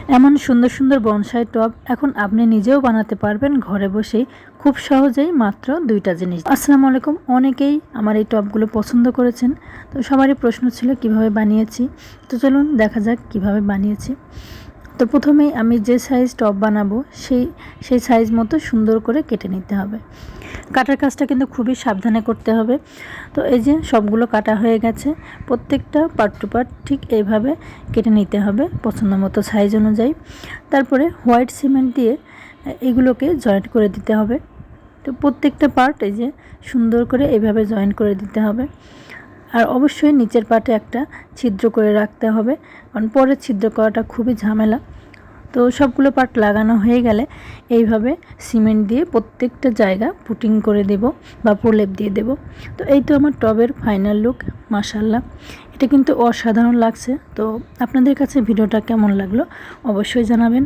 এমন সুন্দর সুন্দর বনসাই টব এখন আপনি নিজেও বানাতে পারবেন ঘরে বসেই, খুব সহজেই, মাত্র 2টা জিনিস। আসসালামু আলাইকুম। অনেকেই আমার এই টবগুলো পছন্দ করেছেন, তো সবারই প্রশ্ন ছিল কিভাবে বানিয়েছি। তো চলুন দেখা যাক কিভাবে বানিয়েছি। তো প্রথমেই আমি যে সাইজ টব বানাবো সেই সাইজ মতো সুন্দর করে কেটে নিতে হবে। কাটার কাজটা কিন্তু খুবই সাবধানে করতে হবে। তো এই যে সবগুলো কাটা হয়ে গেছে, প্রত্যেকটা পার্ট টু পার্ট ঠিক এইভাবে কেটে নিতে হবে পছন্দ মতো সাইজ অনুযায়ী। তারপরে হোয়াইট সিমেন্ট দিয়ে এগুলোকে জয়েন্ট করে দিতে হবে। তো প্রত্যেকটা পার্ট এই যে সুন্দর করে এইভাবে জয়েন্ট করে দিতে হবে। আর অবশ্যই নিচের পার্টে একটা ছিদ্র করে রাখতে হবে, কারণ পরে ছিদ্র করাটা খুবই ঝামেলা। তো সবগুলো পার্ট লাগানো হয়ে গেলে এইভাবে সিমেন্ট দিয়ে প্রত্যেকটা জায়গা পুটিং করে দেব বা প্রলেপ দিয়ে দেব। তো এই তো আমার টবের ফাইনাল লুক। মাশাআল্লাহ, এটা কিন্তু অসাধারণ লাগছে। তো আপনাদের কাছে ভিডিওটা কেমন লাগলো অবশ্যই জানাবেন।